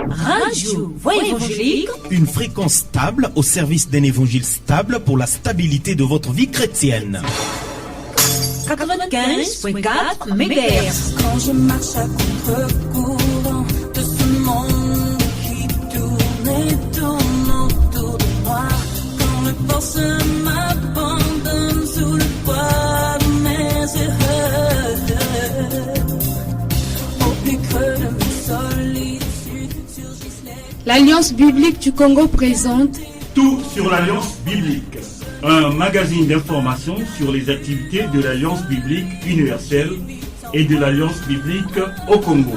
Radio Voix évangélique. Une fréquence stable au service d'un évangile stable pour la stabilité de votre vie chrétienne. 95.4 MHz. Quand je marche à contre-courant de ce monde qui tourne et tourne autour de moi, quand les forces m'abandonnent sous le poids de mes erreurs, au plus creux de mes solitudes surgissent les... L'Alliance biblique du Congo présente Tout sur l'Alliance biblique, un magazine d'information sur les activités de l'Alliance biblique universelle et de l'Alliance biblique au Congo.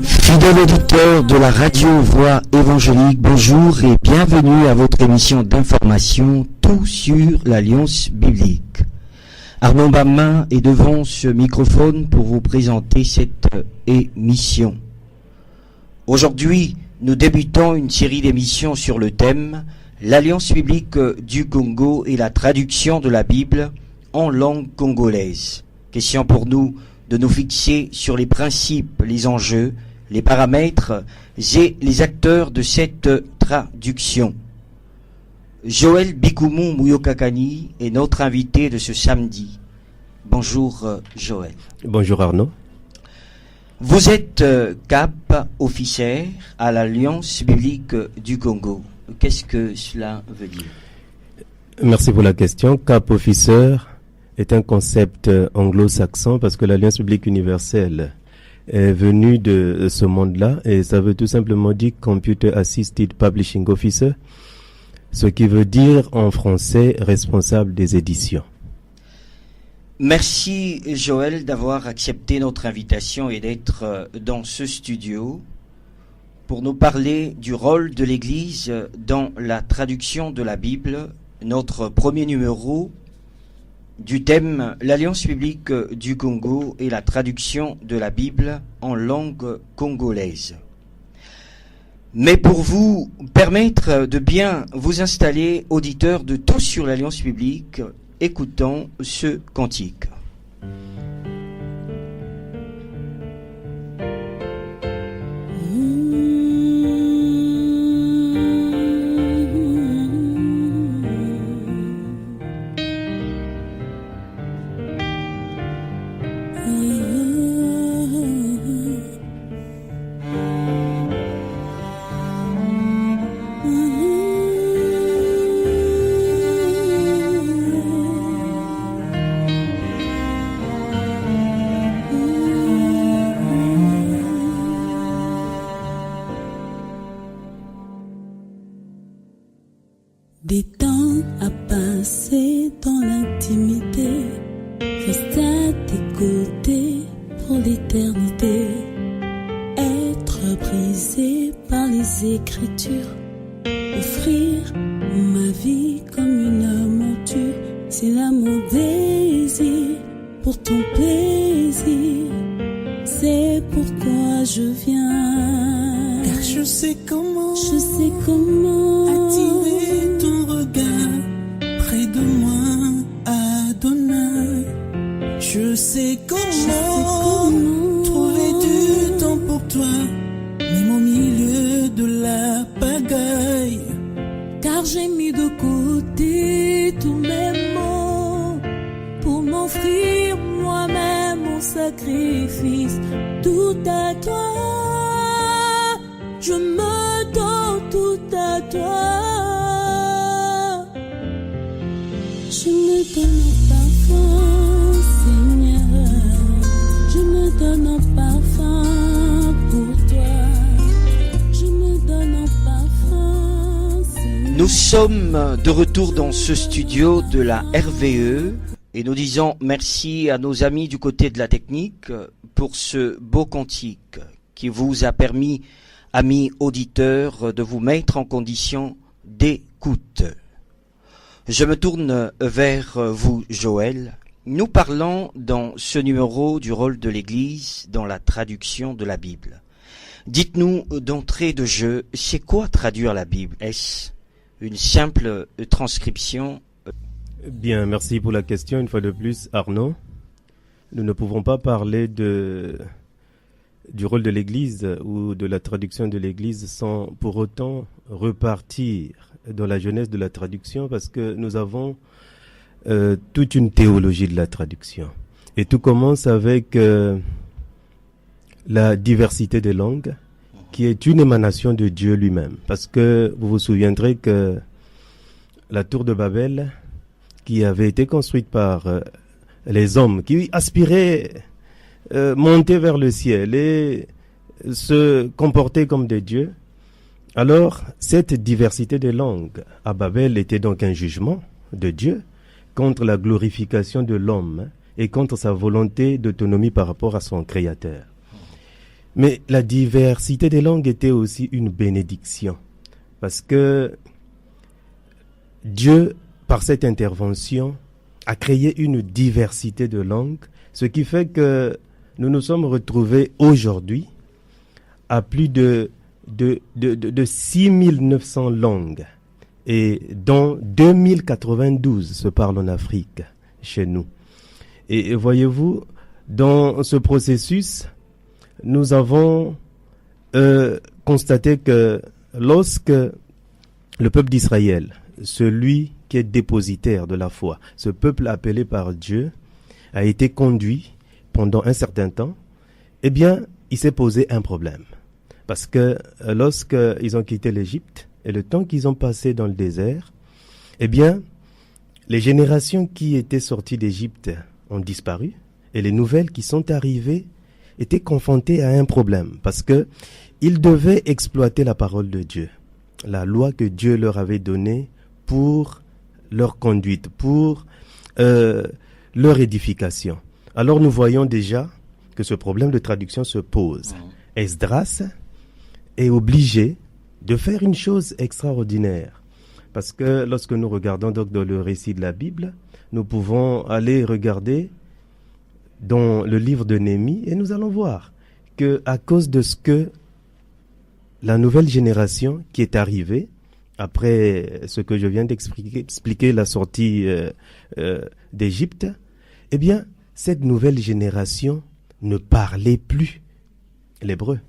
Fidèles auditeurs de la radio Voix évangélique, bonjour et bienvenue à votre émission d'information Tout sur l'Alliance biblique. Arnaud Bama est devant ce microphone pour vous présenter cette émission. Aujourd'hui, nous débutons une série d'émissions sur le thème l'Alliance biblique du Congo et la traduction de la Bible en langue congolaise. Question pour nous de nous fixer sur les principes, les enjeux, les paramètres et les acteurs de cette traduction. Joël Bikoumou Mouyokakani est notre invité de ce samedi. Bonjour Joël. Bonjour Arnaud. Vous êtes cap officier à l'Alliance biblique du Congo. Qu'est-ce que cela veut dire? Merci pour la question. Cap officer est un concept anglo-saxon parce que l'Alliance biblique universelle est venue de ce monde-là et ça veut tout simplement dire Computer Assisted Publishing Officer, ce qui veut dire en français responsable des éditions. Merci Joël d'avoir accepté notre invitation et d'être dans ce studio pour nous parler du rôle de l'Église dans la traduction de la Bible, notre premier numéro du thème l'Alliance biblique du Congo et la traduction de la Bible en langue congolaise. Mais pour vous permettre de bien vous installer, auditeurs de Tout sur l'Alliance biblique, écoutons ce cantique. Des temps à passer dans l'intimité, reste à tes côtés pour l'éternité. Être brisé par les Écritures, offrir ma vie comme une monture, c'est là mon désir pour ton plaisir. C'est pourquoi je viens, car je sais comment attirer ton regard près de moi, Adonai. Je sais comment trouver du temps pour toi, même au milieu de la pagaille. Car j'ai mis de côté tous mes maux pour m'offrir moi-même mon sacrifice. Tout à toi, je me donne tout à toi. Je me donne en parfum, Seigneur. Je me donne en parfum pour toi. Je me donne en parfum, Seigneur. Nous sommes de retour dans ce studio de la RVE et nous disons merci à nos amis du côté de la technique pour ce beau cantique qui vous a permis, amis auditeurs, de vous mettre en condition d'écoute. Je me tourne vers vous, Joël. Nous parlons dans ce numéro du rôle de l'Église dans la traduction de la Bible. Dites-nous d'entrée de jeu, c'est quoi traduire la Bible? Est-ce une simple transcription? Bien, merci pour la question. Une fois de plus, Arnaud, nous ne pouvons pas parler du rôle de l'Église ou de la traduction de l'Église sans pour autant repartir dans la jeunesse de la traduction, parce que nous avons toute une théologie de la traduction. Et tout commence avec la diversité des langues, qui est une émanation de Dieu lui-même. Parce que vous vous souviendrez que la tour de Babel, qui avait été construite par les hommes, qui aspiraient monter vers le ciel et se comporter comme des dieux, alors cette diversité des langues à Babel était donc un jugement de Dieu contre la glorification de l'homme et contre sa volonté d'autonomie par rapport à son Créateur. Mais la diversité des langues était aussi une bénédiction, parce que Dieu, par cette intervention, a créé une diversité de langues, ce qui fait que nous nous sommes retrouvés aujourd'hui à plus de 6900 langues, et dont 2092 se parlent en Afrique, chez nous. Et voyez-vous, dans ce processus, nous avons constaté que lorsque le peuple d'Israël, celui qui est dépositaire de la foi, ce peuple appelé par Dieu, a été conduit pendant un certain temps, eh bien, il s'est posé un problème. Parce que lorsqu'ils ont quitté l'Égypte, et le temps qu'ils ont passé dans le désert, eh bien, les générations qui étaient sorties d'Égypte ont disparu, et les nouvelles qui sont arrivées étaient confrontées à un problème, parce que ils devaient exploiter la parole de Dieu, la loi que Dieu leur avait donnée pour leur conduite, pour leur édification. Alors nous voyons déjà que ce problème de traduction se pose. Esdras est obligé de faire une chose extraordinaire, parce que lorsque nous regardons donc dans le récit de la Bible, nous pouvons aller regarder dans le livre de Néhémie et nous allons voir que à cause de ce que la nouvelle génération qui est arrivée après ce que je viens d'expliquer la sortie d'Égypte, eh bien cette nouvelle génération ne parlait plus l'hébreu.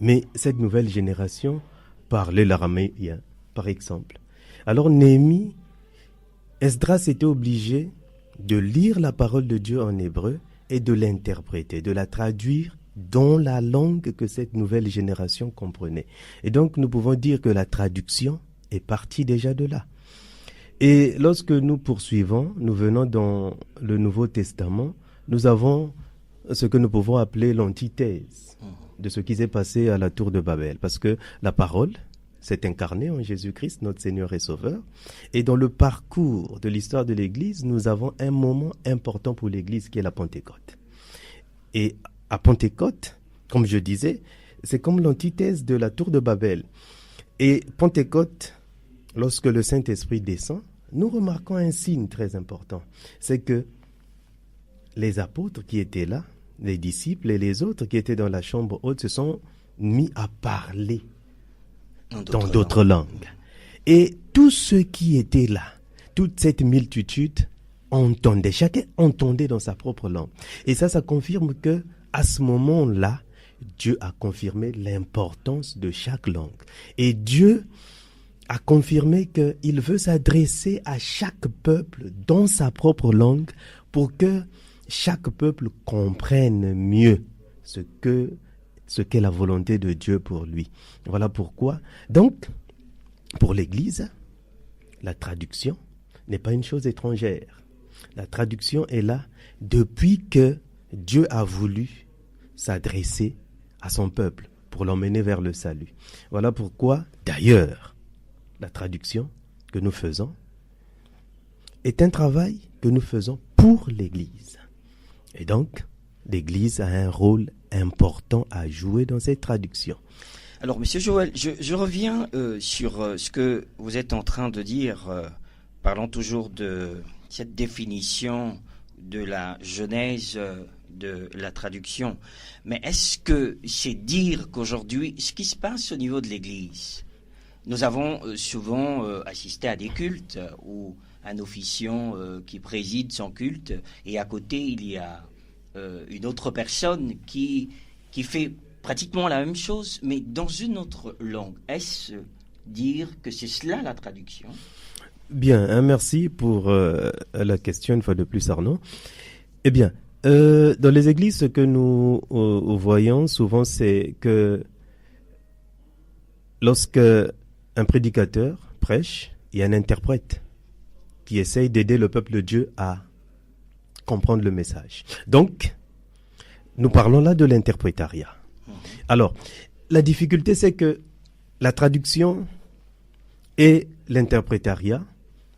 Mais cette nouvelle génération parlait l'araméen, par exemple. Alors Néhémie, Esdras était obligé de lire la parole de Dieu en hébreu et de l'interpréter, de la traduire dans la langue que cette nouvelle génération comprenait. Et donc nous pouvons dire que la traduction est partie déjà de là. Et lorsque nous poursuivons, nous venons dans le Nouveau Testament, nous avons ce que nous pouvons appeler l'antithèse de ce qui s'est passé à la tour de Babel. Parce que la parole s'est incarnée en Jésus-Christ, notre Seigneur et Sauveur. Et dans le parcours de l'histoire de l'Église, nous avons un moment important pour l'Église qui est la Pentecôte. Et à Pentecôte, comme je disais, c'est comme l'antithèse de la tour de Babel. Et Pentecôte, lorsque le Saint-Esprit descend, nous remarquons un signe très important. C'est que les apôtres qui étaient là, les disciples et les autres qui étaient dans la chambre haute se sont mis à parler dans d'autres langues. Et tous ceux qui étaient là, toute cette multitude entendait, chacun entendait dans sa propre langue. Et ça confirme que à ce moment-là, Dieu a confirmé l'importance de chaque langue. Et Dieu a confirmé qu'il veut s'adresser à chaque peuple dans sa propre langue pour que chaque peuple comprenne mieux ce qu'est la volonté de Dieu pour lui. Voilà pourquoi, donc, pour l'Église, la traduction n'est pas une chose étrangère. La traduction est là depuis que Dieu a voulu s'adresser à son peuple pour l'emmener vers le salut. Voilà pourquoi, d'ailleurs, la traduction que nous faisons est un travail que nous faisons pour l'Église. Et donc, l'Église a un rôle important à jouer dans cette traduction. Alors, Monsieur Joël, je reviens sur ce que vous êtes en train de dire, parlant toujours de cette définition de la genèse de la traduction. Mais est-ce que c'est dire qu'aujourd'hui, ce qui se passe au niveau de l'Église, nous avons souvent assisté à des cultes où un officiant qui préside son culte et à côté il y a une autre personne qui fait pratiquement la même chose, mais dans une autre langue. Est-ce dire que c'est cela la traduction? Bien, merci pour la question une fois de plus, Arnaud. Eh bien, dans les églises, ce que nous voyons souvent, c'est que lorsque un prédicateur prêche, il y a un interprète qui essaye d'aider le peuple de Dieu à comprendre le message. Donc, nous parlons là de l'interprétariat. Alors, la difficulté, c'est que la traduction et l'interprétariat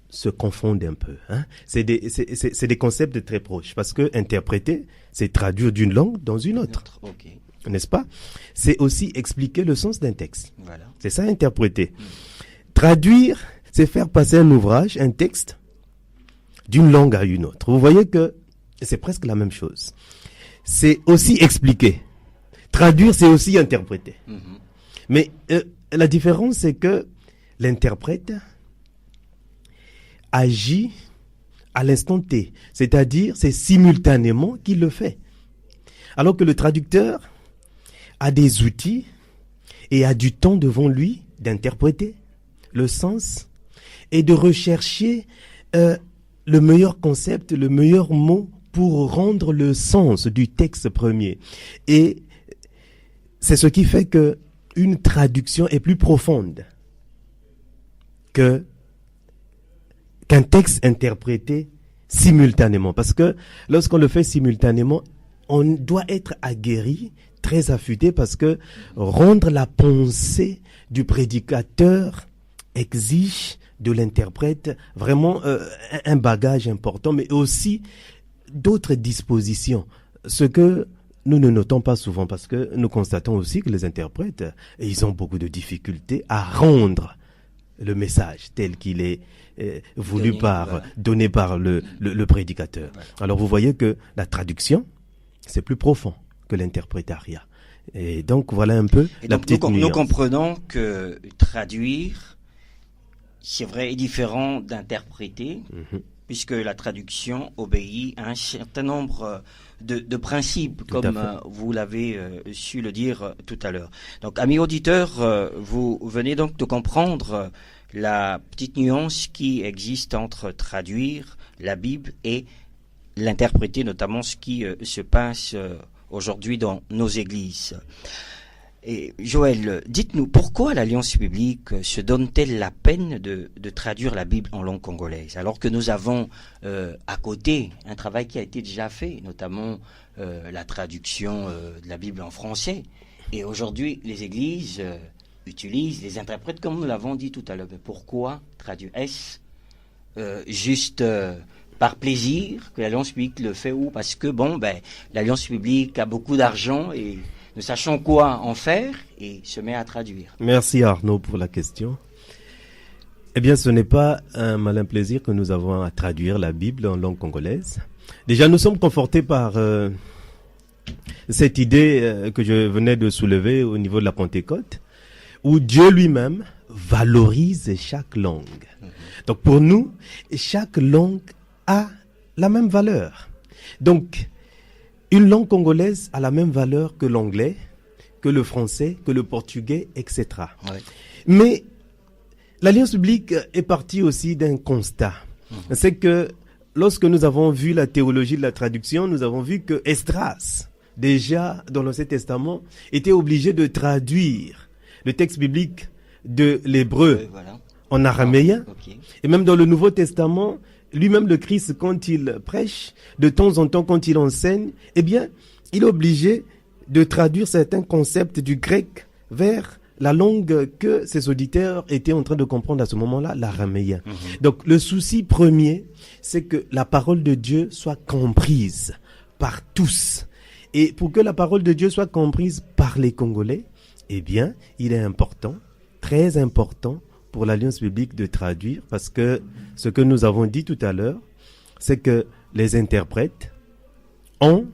se confondent un peu. Hein. C'est des concepts très proches, parce que interpréter, c'est traduire d'une langue dans une autre. Okay. N'est-ce pas? C'est aussi expliquer le sens d'un texte. Voilà. C'est ça, interpréter. Traduire, c'est faire passer un ouvrage, un texte, d'une langue à une autre. Vous voyez que c'est presque la même chose. C'est aussi expliquer. Traduire, c'est aussi interpréter. Mais la différence, c'est que l'interprète agit à l'instant T. C'est-à-dire, c'est simultanément qu'il le fait. Alors que le traducteur a des outils et a du temps devant lui d'interpréter le sens et de rechercher le meilleur concept, le meilleur mot pour rendre le sens du texte premier. Et c'est ce qui fait que une traduction est plus profonde qu'un texte interprété simultanément. Parce que lorsqu'on le fait simultanément, on doit être aguerri, très affûté, parce que rendre la pensée du prédicateur exige de l'interprète vraiment un bagage important, mais aussi d'autres dispositions. Ce que nous ne notons pas souvent, parce que nous constatons aussi que les interprètes, ils ont beaucoup de difficultés à rendre le message tel qu'il est voulu donné par le prédicateur. Voilà. Alors vous voyez que la traduction, c'est plus profond que l'interprétariat. Et donc voilà un peu la petite nuance. Nous comprenons que traduire, c'est vrai, est différent d'interpréter, puisque la traduction obéit à un certain nombre de principes, comme vous l'avez su le dire tout à l'heure. Donc, amis auditeurs, vous venez donc de comprendre la petite nuance qui existe entre traduire la Bible et l'interpréter, notamment ce qui se passe aujourd'hui dans nos églises. Et Joël, dites-nous, pourquoi l'Alliance biblique se donne-t-elle la peine de traduire la Bible en langue congolaise, alors que nous avons à côté un travail qui a été déjà fait, notamment la traduction de la Bible en français. Et aujourd'hui, les églises utilisent les interprètes, comme nous l'avons dit tout à l'heure. Mais pourquoi traduire? Est-ce juste par plaisir que l'Alliance biblique le fait, ou parce que l'Alliance biblique a beaucoup d'argent et nous sachons quoi en faire et se met à traduire? Merci Arnaud pour la question. Eh bien, ce n'est pas un malin plaisir que nous avons à traduire la Bible en langue congolaise. Déjà, nous sommes confortés par cette idée que je venais de soulever au niveau de la Pentecôte, où Dieu lui-même valorise chaque langue. Donc pour nous, chaque langue a la même valeur. Donc, une langue congolaise a la même valeur que l'anglais, que le français, que le portugais, etc. Ouais. Mais l'Alliance biblique est partie aussi d'un constat. C'est que lorsque nous avons vu la théologie de la traduction, nous avons vu que Esdras, déjà dans l'Ancien Testament, était obligé de traduire le texte biblique de l'hébreu en araméen. Okay. Et même dans le Nouveau Testament, lui-même le Christ, quand il prêche, de temps en temps quand il enseigne, eh bien, il est obligé de traduire certains concepts du grec vers la langue que ses auditeurs étaient en train de comprendre à ce moment-là, l'araméen. Donc le souci premier, c'est que la parole de Dieu soit comprise par tous. Et pour que la parole de Dieu soit comprise par les Congolais, eh bien, il est important, très important pour l'Alliance biblique de traduire, parce que ce que nous avons dit tout à l'heure, c'est que les interprètes ont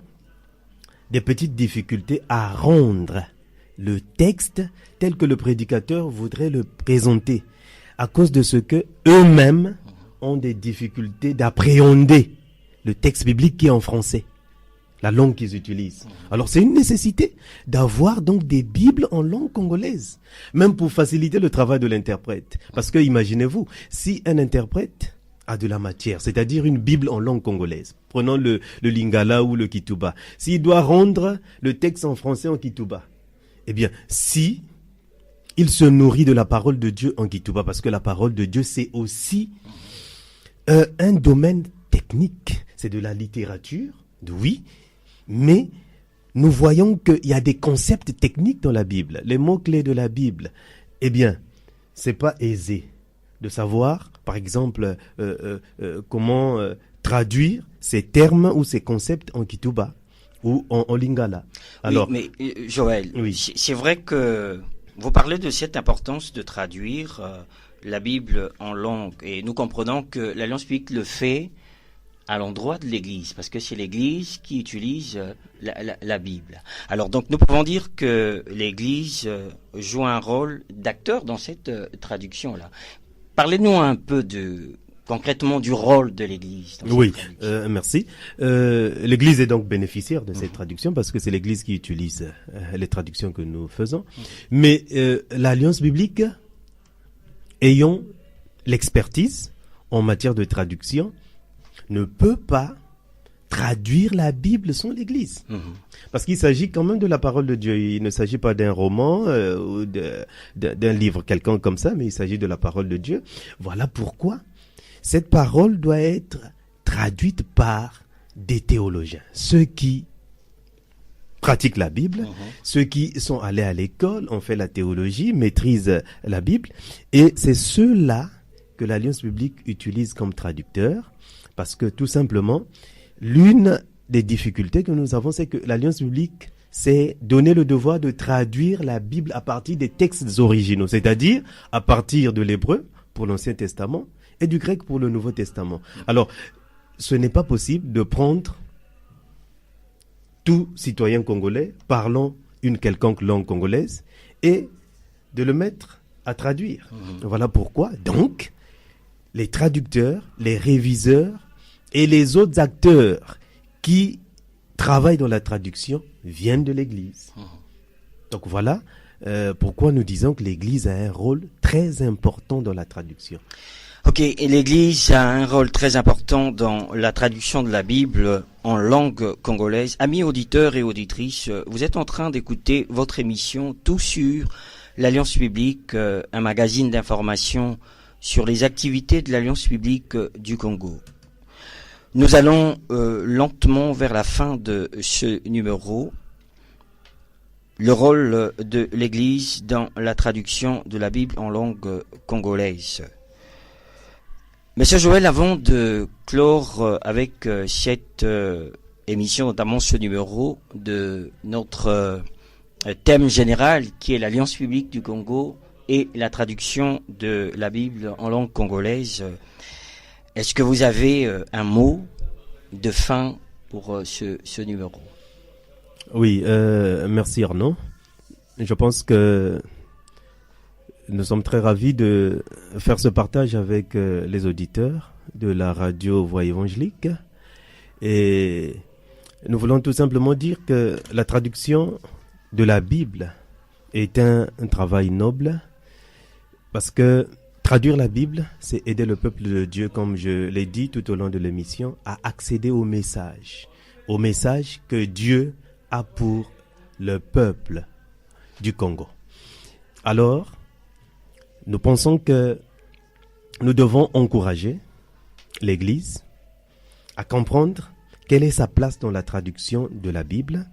des petites difficultés à rendre le texte tel que le prédicateur voudrait le présenter, à cause de ce que eux-mêmes ont des difficultés d'appréhender le texte biblique qui est en français, la langue qu'ils utilisent. Alors c'est une nécessité d'avoir donc des Bibles en langue congolaise, même pour faciliter le travail de l'interprète. Parce que imaginez-vous, si un interprète a de la matière, c'est-à-dire une Bible en langue congolaise, prenons le Lingala ou le Kituba, s'il doit rendre le texte en français en Kituba, eh bien, si il se nourrit de la parole de Dieu en Kituba, parce que la parole de Dieu, c'est aussi un domaine technique, c'est de la littérature, oui, mais nous voyons qu'il y a des concepts techniques dans la Bible, les mots-clés de la Bible. Eh bien, c'est pas aisé de savoir, par exemple, comment traduire ces termes ou ces concepts en Kituba ou en Lingala. Alors, oui, mais Joël, oui. C'est vrai que vous parlez de cette importance de traduire la Bible en langue, et nous comprenons que l'Alliance biblique le fait à l'endroit de l'Église, parce que c'est l'Église qui utilise la Bible. Alors donc nous pouvons dire que l'Église joue un rôle d'acteur dans cette traduction-là. Parlez-nous un peu concrètement du rôle de l'Église. Oui, merci. L'Église est donc bénéficiaire de cette traduction parce que c'est l'Église qui utilise les traductions que nous faisons. Mais l'Alliance biblique, ayant l'expertise en matière de traduction, ne peut pas traduire la Bible sans l'Église. Parce qu'il s'agit quand même de la parole de Dieu. Il ne s'agit pas d'un roman ou d'un livre quelconque comme ça, mais il s'agit de la parole de Dieu. Voilà pourquoi cette parole doit être traduite par des théologiens. Ceux qui pratiquent la Bible, ceux qui sont allés à l'école, ont fait la théologie, maîtrisent la Bible. Et c'est ceux-là que l'Alliance biblique utilise comme traducteurs. Parce que tout simplement, l'une des difficultés que nous avons, c'est que l'Alliance biblique s'est donné le devoir de traduire la Bible à partir des textes originaux, c'est-à-dire à partir de l'hébreu pour l'Ancien Testament et du grec pour le Nouveau Testament. Alors, ce n'est pas possible de prendre tout citoyen congolais parlant une quelconque langue congolaise et de le mettre à traduire. Voilà pourquoi, donc, les traducteurs, les réviseurs et les autres acteurs qui travaillent dans la traduction viennent de l'Église. Donc voilà pourquoi nous disons que l'Église a un rôle très important dans la traduction. Ok, et l'Église a un rôle très important dans la traduction de la Bible en langue congolaise. Amis auditeurs et auditrices, vous êtes en train d'écouter votre émission Tout sur l'Alliance biblique, un magazine d'information sur les activités de l'Alliance biblique du Congo. Nous allons lentement vers la fin de ce numéro. Le rôle de l'Église dans la traduction de la Bible en langue congolaise. Monsieur Joël, avant de clore avec cette émission, notamment ce numéro de notre thème général qui est l'Alliance biblique du Congo et la traduction de la Bible en langue congolaise, est-ce que vous avez un mot de fin pour ce numéro? Oui, merci Arnaud. Je pense que nous sommes très ravis de faire ce partage avec les auditeurs de la radio Voix évangélique. Et nous voulons tout simplement dire que la traduction de la Bible est un travail noble, parce que traduire la Bible, c'est aider le peuple de Dieu, comme je l'ai dit tout au long de l'émission, à accéder au message que Dieu a pour le peuple du Congo. Alors, nous pensons que nous devons encourager l'Église à comprendre quelle est sa place dans la traduction de la Bible.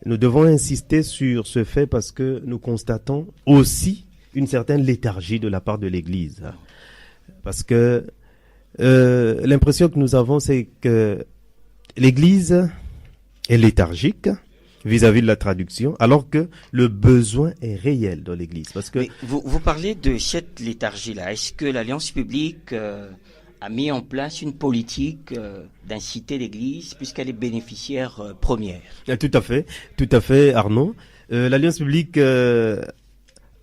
Nous devons insister sur ce fait parce que nous constatons aussi une certaine léthargie de la part de l'Église. Parce que l'impression que nous avons, c'est que l'Église est léthargique vis-à-vis de la traduction, alors que le besoin est réel dans l'Église. Parce que Mais vous parlez de cette léthargie-là. Est-ce que l'Alliance publique a mis en place une politique d'inciter l'Église, puisqu'elle est bénéficiaire première? Tout à fait, Arnaud. L'Alliance publique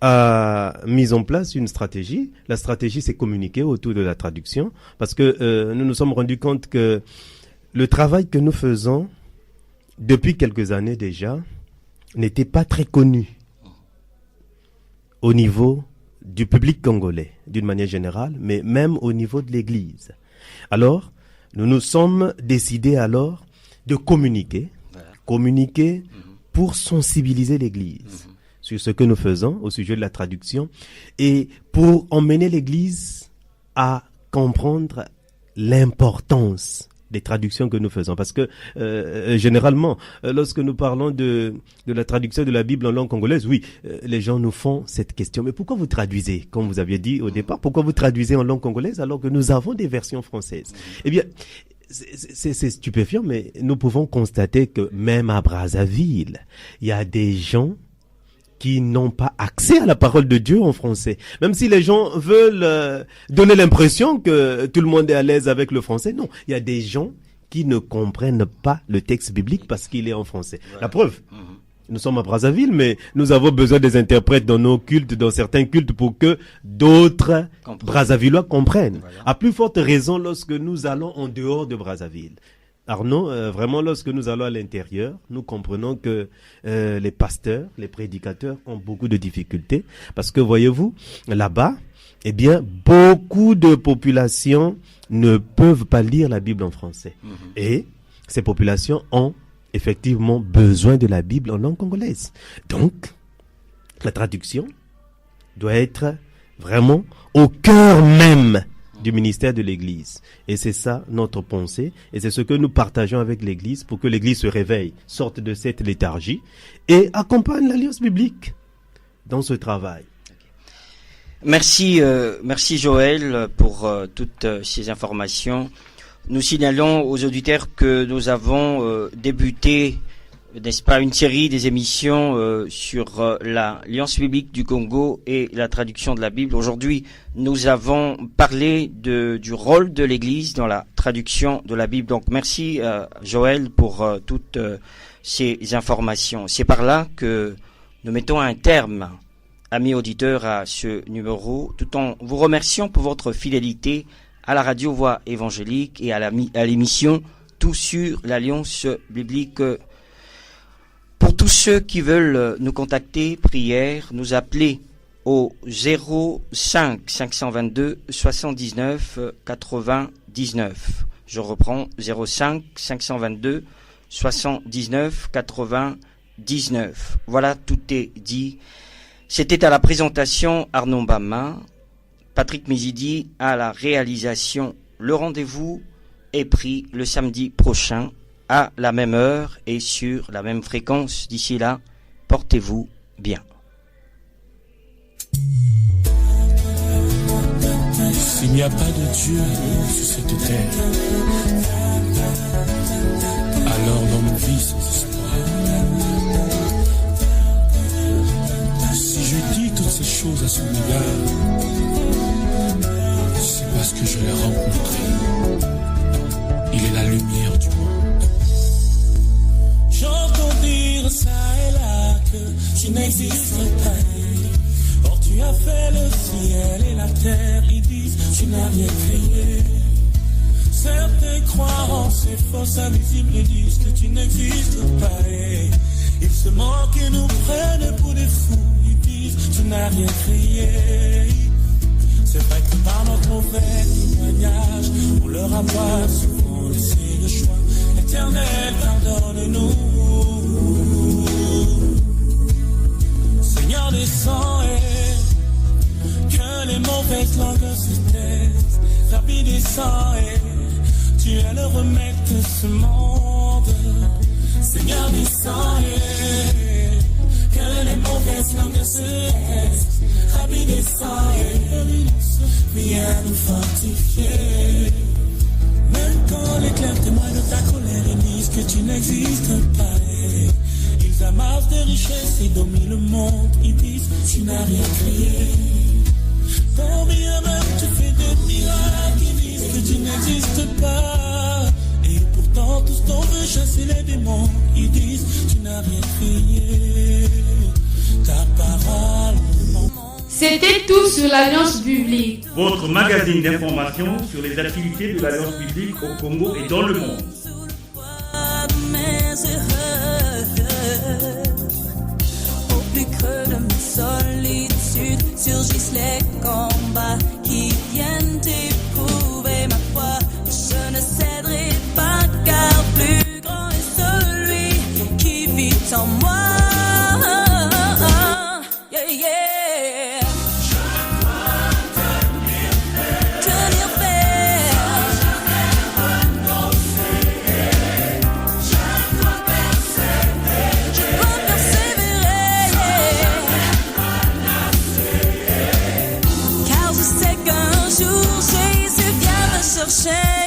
a mis en place une stratégie. La stratégie, c'est communiquer autour de la traduction, parce que nous nous sommes rendus compte que le travail que nous faisons depuis quelques années déjà n'était pas très connu au niveau du public congolais, d'une manière générale, mais même au niveau de l'Église. Alors, nous nous sommes décidés alors de communiquer pour sensibiliser l'Église sur ce que nous faisons au sujet de la traduction et pour emmener l'Église à comprendre l'importance des traductions que nous faisons. Parce que généralement, lorsque nous parlons de la traduction de la Bible en langue congolaise, oui, les gens nous font cette question. Mais pourquoi vous traduisez, comme vous aviez dit au départ, pourquoi vous traduisez en langue congolaise alors que nous avons des versions françaises? Eh bien, c'est stupéfiant, mais nous pouvons constater que même à Brazzaville, il y a des gens qui n'ont pas accès à la parole de Dieu en français. Même si les gens veulent donner l'impression que tout le monde est à l'aise avec le français, non. Il y a des gens qui ne comprennent pas le texte biblique parce qu'il est en français. Ouais. La preuve, nous sommes à Brazzaville, mais nous avons besoin des interprètes dans nos cultes, dans certains cultes, pour que d'autres Brazzavillois comprennent. Voilà. À plus forte raison lorsque nous allons en dehors de Brazzaville. Arnaud, vraiment, lorsque nous allons à l'intérieur, nous comprenons que les pasteurs, les prédicateurs ont beaucoup de difficultés parce que, voyez-vous, là-bas, eh bien, beaucoup de populations ne peuvent pas lire la Bible en français. Et ces populations ont effectivement besoin de la Bible en langue congolaise. Donc, la traduction doit être vraiment au cœur même du ministère de l'Église. Et c'est ça notre pensée, et c'est ce que nous partageons avec l'Église pour que l'Église se réveille, sorte de cette léthargie et accompagne l'Alliance biblique dans ce travail. Merci Joël pour toutes ces informations. Nous signalons aux auditeurs que nous avons débuté, n'est-ce pas, une série des émissions sur l'Alliance biblique du Congo et la traduction de la Bible. Aujourd'hui, nous avons parlé du rôle de l'Église dans la traduction de la Bible. Donc, merci Joël pour toutes ces informations. C'est par là que nous mettons un terme, amis auditeurs, à ce numéro, tout en vous remerciant pour votre fidélité à la radio Voix évangélique et à l'émission Tout sur l'Alliance biblique. Pour tous ceux qui veulent nous contacter, prière, nous appeler au 05 522 79 99. Je reprends 05 522 79 99. Voilà, tout est dit. C'était à la présentation Arnaud Bama, Patrick Mézidi à la réalisation. Le rendez-vous est pris le samedi prochain à la même heure et sur la même fréquence. D'ici là, portez-vous bien. S'il n'y a pas de Dieu sur cette terre, alors l'homme vit sans espoir. Si je dis toutes ces choses à son égard, c'est parce que je l'ai rencontré. Il est la lumière du monde. J'entends dire ça et là que tu n'existes pas. Or tu as fait le ciel et la terre. Ils disent tu n'as rien créé. Certains croient en ces forces invisibles et disent que tu n'existes pas. Et ils se moquent et nous prennent pour des fous. Ils disent tu n'as rien créé. C'est vrai que par notre mauvais témoignage, on leur a pas souvent laissé le choix. Éternel, pardonne-nous. Seigneur, descends et que les mauvaises langues se taisent. Rabbi, descends et tu es le remède de ce monde. Seigneur, descends et que les mauvaises langues se taisent. Rabbi, descends et viens nous fortifier. Même quand l'éclair témoigne de ta colère et disent que tu n'existes pas, ils Ils amassent des richesses et dominent le monde. Ils disent, tu n'as rien créé. Quand bien même tu fais des miracles, ils disent que tu n'existes pas. Et pourtant tous t'en veulent chasser les démons. Ils disent, tu n'as rien créé. Ta parole ment. C'était tout sur l'Alliance biblique. Votre magazine d'information sur les activités de l'Alliance biblique au Congo et dans le monde. Au plus creux de ma solitude surgissent les combats qui viennent éprouver ma foi. Je ne céderai pas car plus grand est celui qui vit en moi. Yeah, yeah. Tenir ferme. Je dois persévérer. Car je sais qu'un jour Jésus vient me chercher.